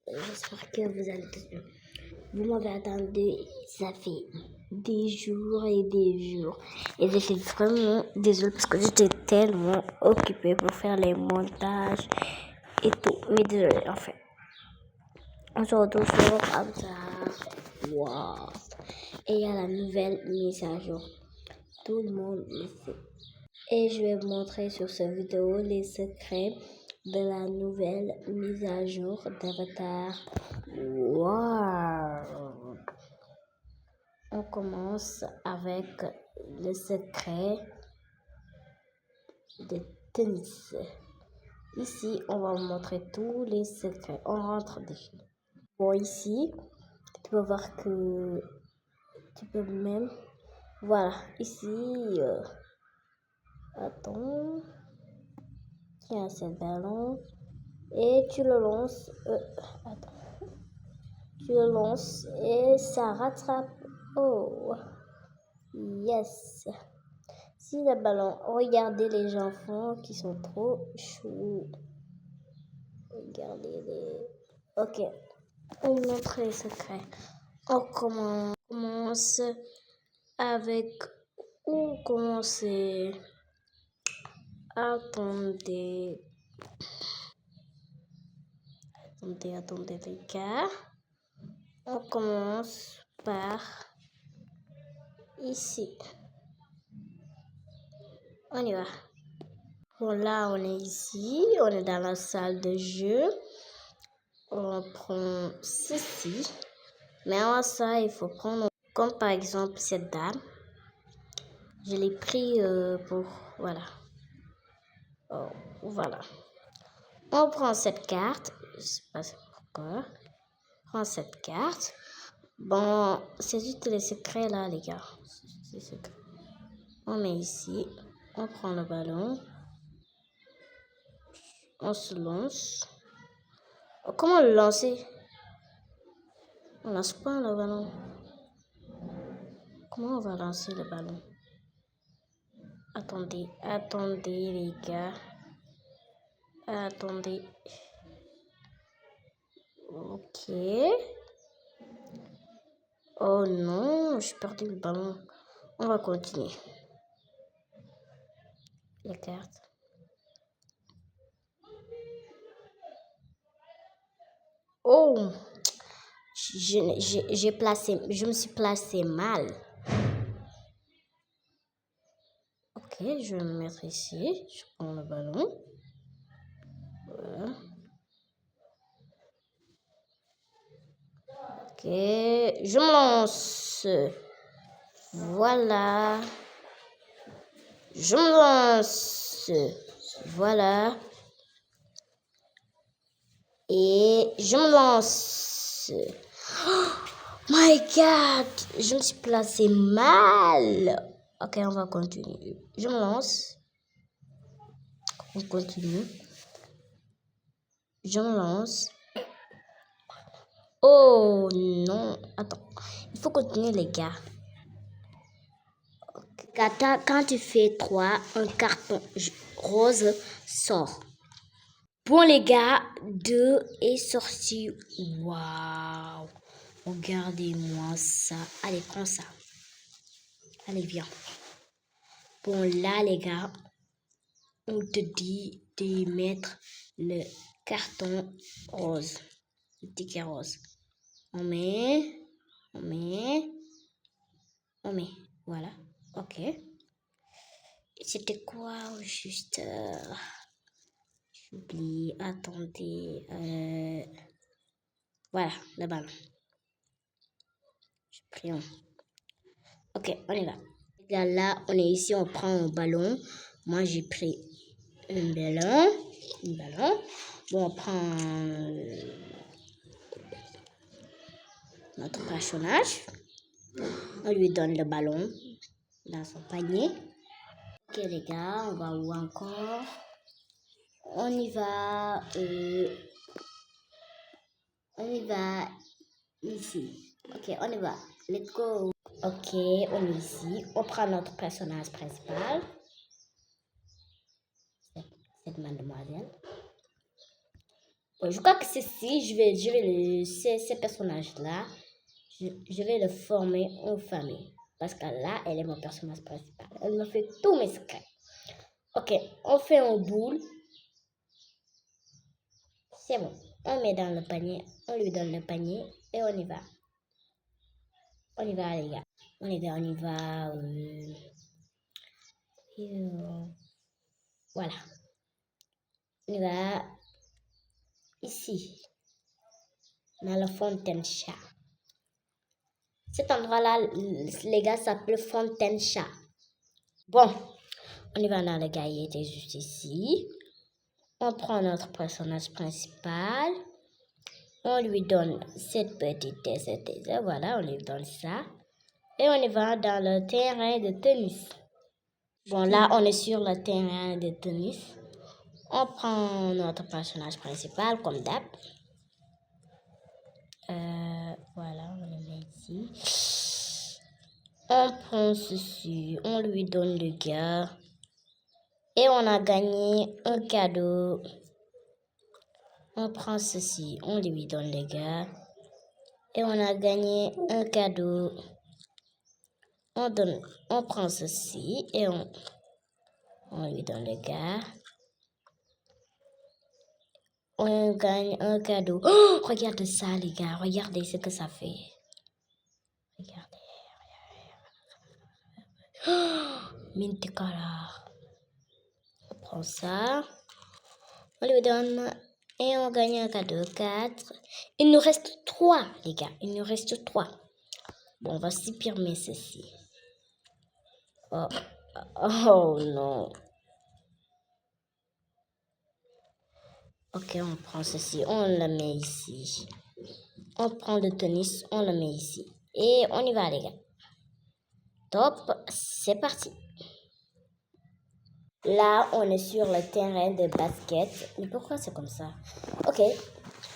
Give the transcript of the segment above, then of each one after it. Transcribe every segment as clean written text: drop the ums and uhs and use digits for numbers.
J'espère que vous allez tous bien. Vous m'avez attendu, ça fait des jours et des jours. Et j'étais vraiment désolée parce que j'étais tellement occupée pour faire les montages et tout. Mais désolée, en fait. On se retrouve sur notre avatar. Wow. Et il y a la nouvelle mise à jour. Tout le monde le sait. Et je vais vous montrer sur cette vidéo les secrets de la nouvelle mise à jour d'Avatar. Wow! On commence avec le secret de tennis. Ici, on va vous montrer tous les secrets. On rentre dessus. Bon, ici, tu peux voir que tu peux même... Voilà, ici... Attends... Tiens, ce ballon. Et tu le lances. Attends. Tu le lances et ça rattrape. Oh, yes. Si le ballon. Regardez les enfants qui sont trop choux. Regardez-les. Ok. On montre les secrets. On commence avec. On commence. Attendez. Attendez les gars. On commence par ici. On y va. Bon, là, on est ici. On est dans la salle de jeu. On prend ceci. Mais avant ça, il faut prendre... Comme par exemple cette dame. Je l'ai pris pour... Voilà. Oh, voilà. On prend cette carte. Je sais pas pourquoi. On prend cette carte. Bon, c'est juste les secrets là, les gars. C'est secret. On met ici. On prend le ballon. On se lance. Oh, comment le lancer? On lance pas le ballon. Comment on va lancer le ballon? Attendez les gars. Attendez. Ok. Oh non, j'ai perdu le ballon. On va continuer. Les cartes. Oh, je me suis placé mal. Ok, je vais me mettre ici. Je prends le ballon. Voilà. Ok, je me lance. Voilà. Je me lance. Voilà. Et je me lance. Oh my God! Je me suis placé mal. Ok, on va continuer. Je me lance. On continue. Je me lance. Oh non. Attends. Il faut continuer, les gars. Quand tu fais 3, un carton rose sort. Bon, les gars, 2 est sorti. Waouh! Regardez-moi ça. Allez, prends ça. Allez, viens. Bon, là, les gars, on te dit de mettre le carton rose. Le ticket rose. On met. Voilà. Ok. C'était quoi juste... J'oublie. Attendez. Voilà, le ballon. J'ai pris un. Ok, on y va. Les gars, là, on est ici, on prend un ballon. Moi, j'ai pris un ballon. Bon, on prend notre personnage. On lui donne le ballon dans son panier. Ok, les gars, on va où encore? On y va ici. Ok, on y va. Let's go. Ok, on est ici. On prend notre personnage principal. Cette mademoiselle. Bon, je crois que ceci, ces personnages-là, je vais le former en famille. Parce que là, elle est mon personnage principal. Elle me fait tous mes secrets. Ok, on fait un boule. C'est bon. On met dans le panier. On lui donne le panier. Et on y va. On y va, les gars. On y va. Voilà. On y va ici. Dans la fontaine chat. Cet endroit-là, les gars, s'appelle fontaine chat. Bon, on y va dans le gars, il était juste ici. On prend notre personnage principal. On lui donne cette petite tête. Voilà, on lui donne ça. Et on y va dans le terrain de tennis. Bon, là, on est sur le terrain de tennis. On prend notre personnage principal, comme d'hab. Voilà, on le met ici. On prend ceci, on lui donne le gars. Et on a gagné un cadeau. On prend ceci, on lui donne le gars. Et on a gagné un cadeau. On prend ceci et on lui donne le gars. On gagne un cadeau. Oh, regardez ça, les gars. Regardez ce que ça fait. Regardez. Oh, Mintikara. On prend ça. On lui donne. Et on gagne un cadeau. 4. Il nous reste 3, les gars. Il nous reste 3. Bon, on va supprimer ceci. Oh, oh non. Ok, on prend ceci. On le met ici. On prend le tennis. On le met ici. Et on y va, les gars. Top. C'est parti. Là, on est sur le terrain de basket. Mais pourquoi c'est comme ça? Ok.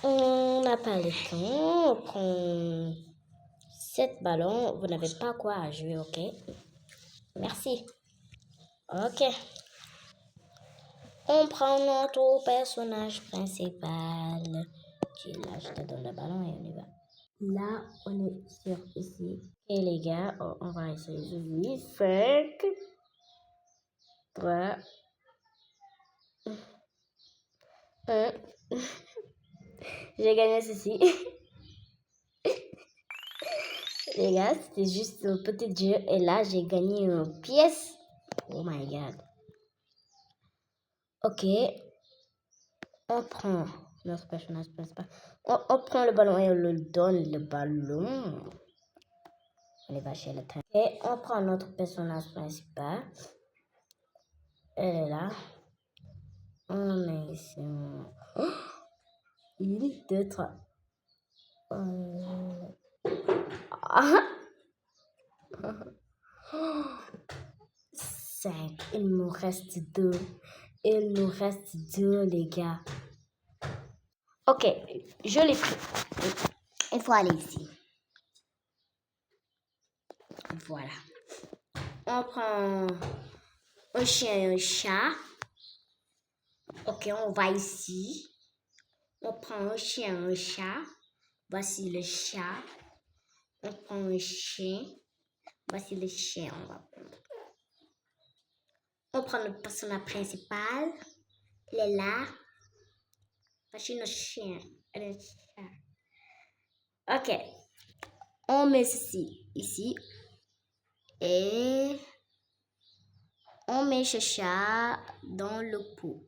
On n'a pas le temps. On prend 7 ballons. Vous n'avez pas quoi à jouer, ok? Merci. Ok. On prend notre personnage principal. Tu là, je te donne le ballon et on y va. Là, on est sur ici. Et les gars, on va essayer. 8, 5, 3, 1. J'ai gagné ceci. Les gars, c'était juste un petit jeu. Et là, j'ai gagné une pièce. Oh my god. Ok. On prend notre personnage principal. On prend le ballon et on lui donne le ballon. On va chez le train. Et on prend notre personnage principal. Elle est là. On met ici. Oh! 1, 2, 3. 5. Il nous reste 2. Il nous reste 2, les gars. Ok, je l'ai pris. Il faut aller ici. Voilà. On prend un chien et un chat. Ok, on va ici. On prend un chien et un chat. Voici le chat. On prend un chien. Voici le chien. On prend le personnage principal. Il est là. Voici notre chien et le chat. Ok. On met ceci ici. Et on met ce chat dans le pot.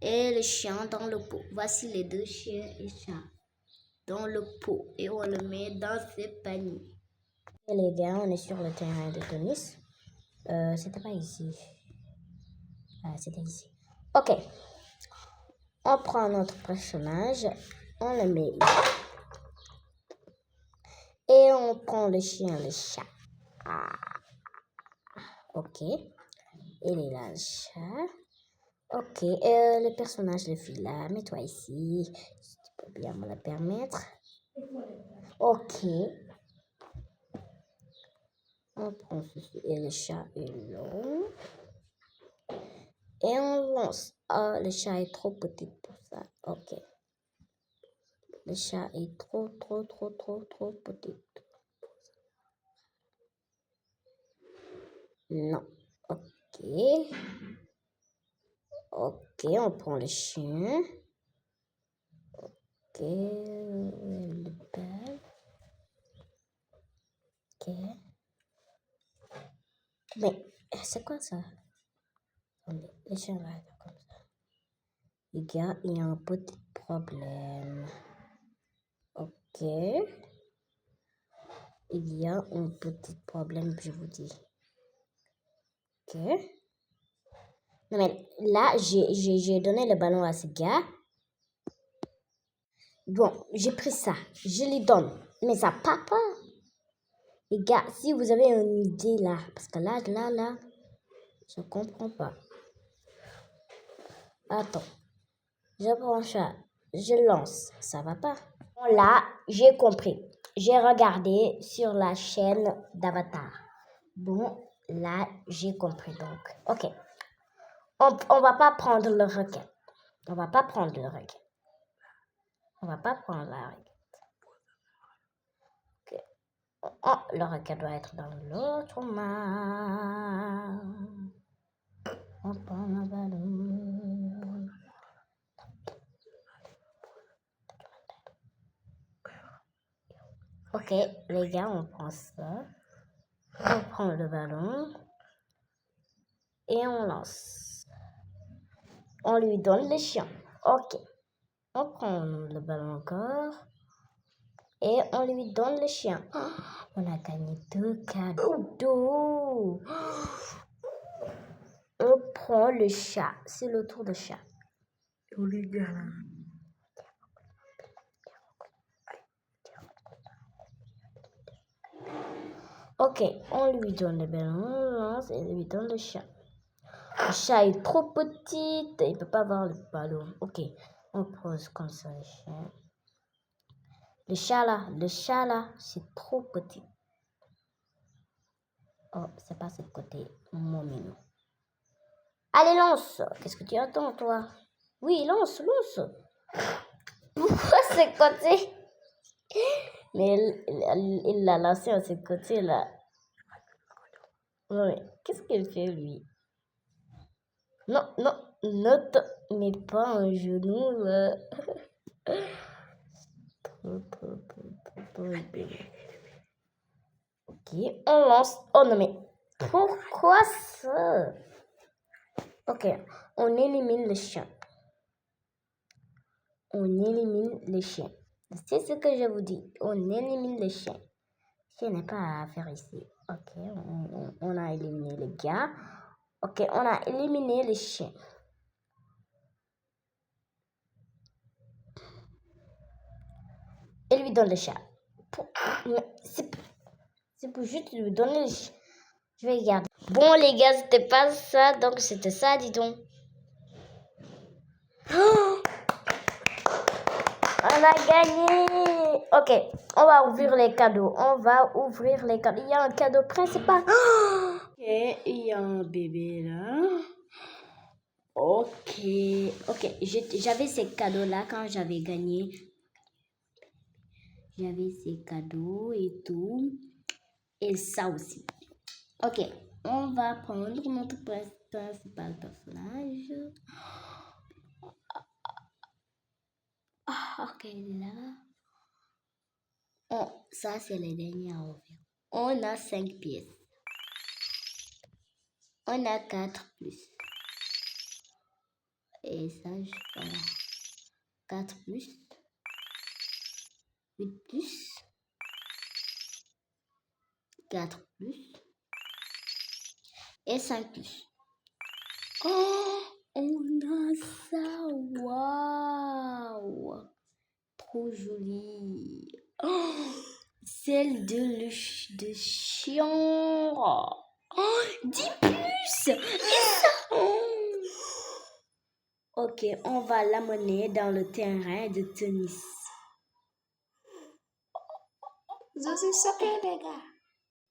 Et le chien dans le pot. Voici les 2 chiens et chats dans le pot. Et on le met dans ce panier. Et les gars, on est sur le terrain de tennis. C'était pas ici. Ah, c'était ici. Ok. On prend notre personnage. On le met ici. Et on prend le chien, le chat. Ah. Ok. Il est là, le chat. Ok. Le personnage, le fille là. Mets-toi ici. Si tu peux bien me le permettre. Ok. On prend ceci. Et le chat est long. Et on lance. Ah, le chat est trop petit pour ça. Ok. Le chat est trop petit. Non. Ok. Ok, on prend le chien. Ok. Le bel. Ok. Mais, c'est quoi ça? Attendez, le chien va être comme ça. Les gars, il y a un petit problème. Ok. Il y a un petit problème, je vous dis. Ok. Non, mais là, j'ai donné le ballon à ce gars. Bon, j'ai pris ça. Je lui donne. Mais ça part pas. Les gars, si vous avez une idée là, parce que là, je comprends pas. Attends. Je prends ça. Je lance. Ça va pas. Bon, là, j'ai compris. J'ai regardé sur la chaîne d'Avatar. Bon, là, j'ai compris donc. Ok. On va pas prendre le requin. On va pas prendre le requin. On va pas prendre la requin. Ok. Oh, le requin doit être dans l'autre main. On prend le ballon. Ok, les gars, on prend ça. On prend le ballon. Et on lance. On lui donne le chien. Ok. On prend le ballon encore. Et on lui donne le chien. Oh, on a gagné 2 cadeaux. On prend le chat. C'est le tour de chat. Oh les gars. Ok, on lui donne le ballon, on lance et lui donne le chat. Le chat est trop petit, il ne peut pas avoir le ballon. Ok, on pose comme ça le chien. Le chat là, c'est trop petit. Oh, c'est pas ce côté, mon minou. Allez, lance. Qu'est-ce que tu attends, toi? Oui, lance. Pourquoi ce côté? Mais il l'a lancé à ce côté-là. Ouais, qu'est-ce qu'il fait, lui? Non, ne te mets pas un genou. Ok, on lance. Oh non, mais pourquoi ça? Ok, on élimine le chien. On élimine le chien. C'est ce que je vous dis. On élimine le chien. Le chien n'est pas à faire ici. Ok, on a éliminé le gars. Ok, on a éliminé le chien. Et lui donne le chat. C'est pour juste lui donner le chat. Je vais regarder. Bon, les gars, c'était pas ça. Donc, c'était ça, dis donc. Oh, on a gagné. Ok, on va ouvrir les cadeaux. Il y a un cadeau principal. Ok, il y a un bébé là. Ok. J'avais ces cadeaux-là quand j'avais gagné. J'avais ces cadeaux et tout. Et ça aussi. Ok, on va prendre notre principal personnage. Ok, là. Oh, ça, c'est les derniers à ouvrir. On a 5 pièces. On a 4 plus. Et ça, voilà. 4 plus. 8 plus. 4 plus. Et 5 plus. Oh, on a ça. Waouh. Trop joli. Oh, celle de chien. Oh, 10 plus. Et ça. Oh. Ok, on va l'amener dans le terrain de tennis. Je suis choquée, les gars.